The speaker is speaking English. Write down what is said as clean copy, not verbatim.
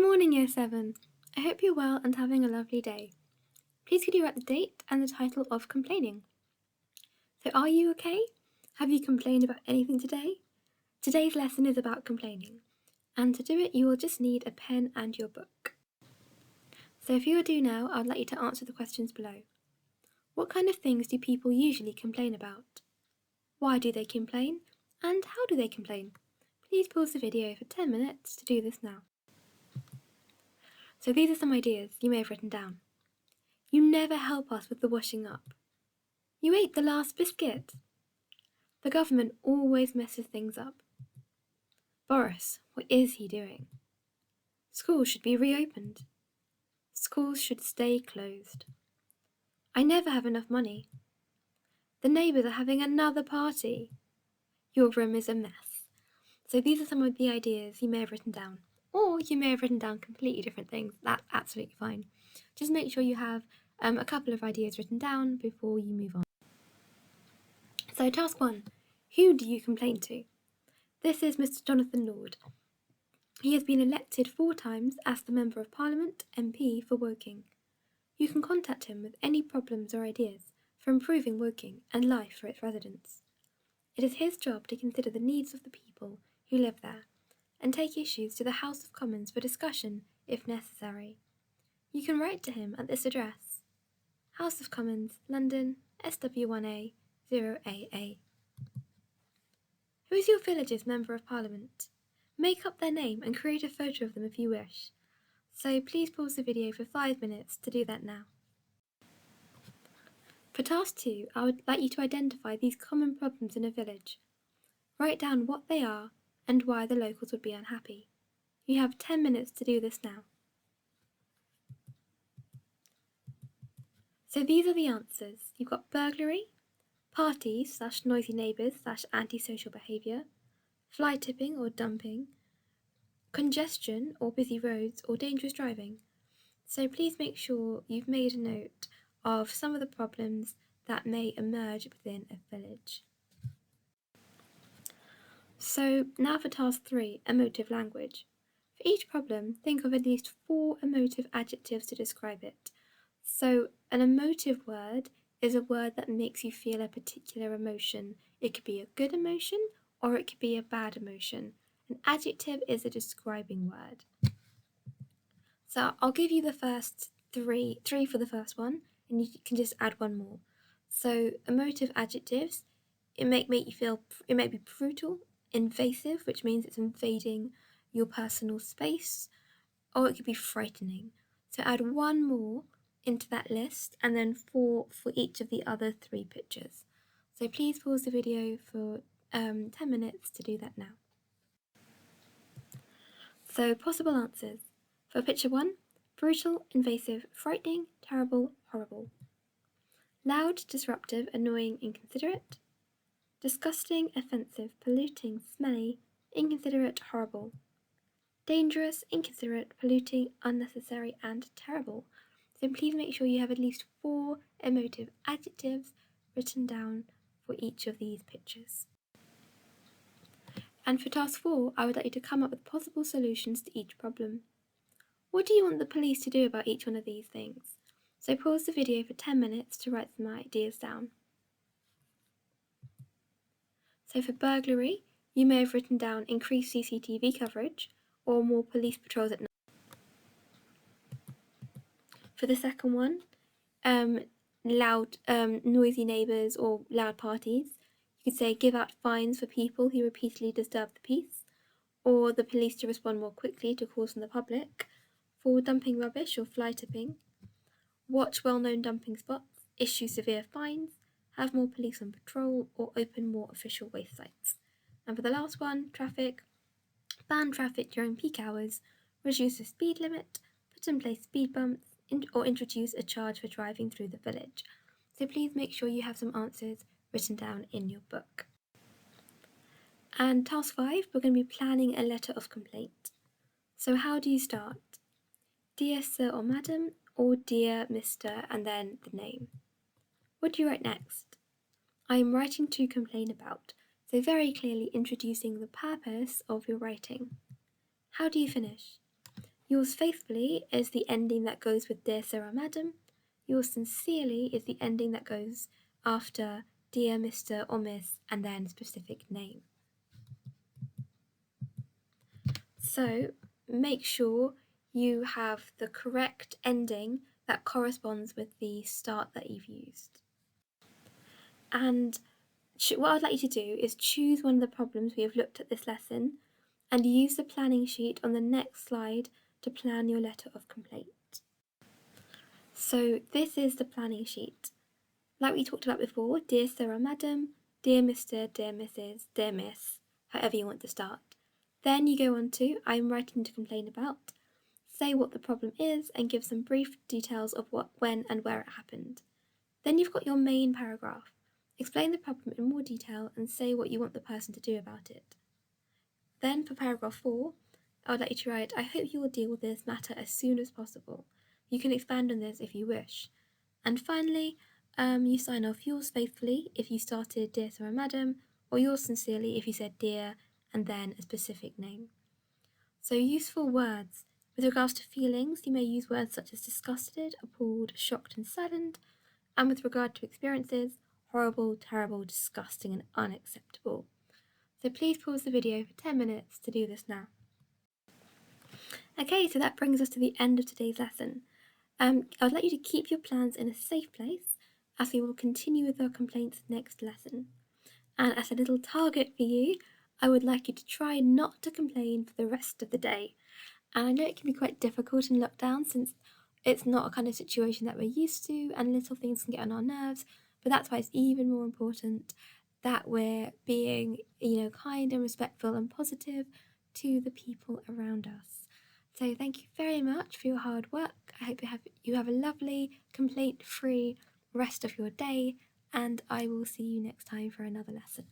morning, Year 7. I hope you're well and having a lovely day. Please could you write the date and the title of complaining? So are you okay? Have you complained about anything today? Today's lesson is about complaining, and to do it you will just need a pen and your book. So if you will do now, I would like you to answer the questions below. What kind of things do people usually complain about? Why do they complain? And how do they complain? Please pause the video for 10 minutes to do this now. So these are some ideas you may have written down. You never help us with the washing up. You ate the last biscuit. The government always messes things up. Boris, what is he doing? Schools should be reopened. Schools should stay closed. I never have enough money. The neighbours are having another party. Your room is a mess. So these are some of the ideas you may have written down. Or you may have written down completely different things. That's absolutely fine. Just make sure you have a couple of ideas written down before you move on. So task 1. Who do you complain to? This is Mr. Jonathan Lord. He has been elected 4 times as the Member of Parliament MP for Woking. You can contact him with any problems or ideas for improving Woking and life for its residents. It is his job to consider the needs of the people who live there and take issues to the House of Commons for discussion if necessary. You can write to him at this address: House of Commons, London, SW1A 0AA. Who is your village's Member of Parliament? Make up their name and create a photo of them if you wish. So please pause the video for 5 minutes to do that now. For task 2, I would like you to identify these common problems in a village. Write down what they are and why the locals would be unhappy. You have 10 minutes to do this now. So these are the answers. You've got burglary, parties / noisy neighbours / antisocial behaviour, fly tipping or dumping, congestion or busy roads or dangerous driving. So please make sure you've made a note of some of the problems that may emerge within a village. So now for task 3, emotive language. For each problem, think of at least 4 emotive adjectives to describe it. So an emotive word is a word that makes you feel a particular emotion. It could be a good emotion or it could be a bad emotion. An adjective is a describing word. So I'll give you the first three for the first one, and you can just add one more. So emotive adjectives, it may be brutal, invasive, which means it's invading your personal space, or it could be frightening. So add one more into that list, and then 4 for each of the other 3 pictures. So please pause the video for 10 minutes to do that now. So possible answers. For picture 1, brutal, invasive, frightening, terrible, horrible. Loud, disruptive, annoying, inconsiderate. Disgusting, offensive, polluting, smelly, inconsiderate, horrible. Dangerous, inconsiderate, polluting, unnecessary, and terrible. So please make sure you have at least 4 emotive adjectives written down for each of these pictures. And for task 4, I would like you to come up with possible solutions to each problem. What do you want the police to do about each one of these things? So pause the video for 10 minutes to write some ideas down. So for burglary, you may have written down increased CCTV coverage or more police patrols at night. For the second one, noisy neighbours or loud parties, you could say give out fines for people who repeatedly disturb the peace, or the police to respond more quickly to calls from the public. For dumping rubbish or fly tipping, watch well-known dumping spots, issue severe fines, have more police on patrol, or open more official waste sites. And for the last one, traffic, ban traffic during peak hours, reduce the speed limit, put in place speed bumps, or introduce a charge for driving through the village. So please make sure you have some answers written down in your book. And task 5, we're going to be planning a letter of complaint. So how do you start? Dear Sir or Madam, or Dear Mr. and then the name. What do you write next? I am writing to complain about, so very clearly introducing the purpose of your writing. How do you finish? Yours faithfully is the ending that goes with Dear Sir or Madam. Yours sincerely is the ending that goes after Dear Mr. or Miss and then specific name. So make sure you have the correct ending that corresponds with the start that you've used. And what I'd like you to do is choose one of the problems we have looked at this lesson and use the planning sheet on the next slide to plan your letter of complaint. So this is the planning sheet. Like we talked about before, Dear Sir or Madam, Dear Mr, Dear Mrs, Dear Miss, however you want to start. Then you go on to I'm writing to complain about, say what the problem is and give some brief details of what, when and where it happened. Then you've got your main paragraph. Explain the problem in more detail and say what you want the person to do about it. Then for paragraph 4, I would like you to write, I hope you will deal with this matter as soon as possible. You can expand on this if you wish. And finally, you sign off yours faithfully if you started Dear Sir or Madam, or yours sincerely if you said Dear and then a specific name. So useful words. With regards to feelings, you may use words such as disgusted, appalled, shocked and saddened. And with regard to experiences, horrible, terrible, disgusting and unacceptable. So please pause the video for 10 minutes to do this now. Okay, so that brings us to the end of today's lesson. I would like you to keep your plans in a safe place as we will continue with our complaints next lesson. And as a little target for you, I would like you to try not to complain for the rest of the day. And I know it can be quite difficult in lockdown since it's not a kind of situation that we're used to and little things can get on our nerves, but that's why it's even more important that we're being, kind and respectful and positive to the people around us. So thank you very much for your hard work. I hope you have a lovely, complaint-free rest of your day, and I will see you next time for another lesson.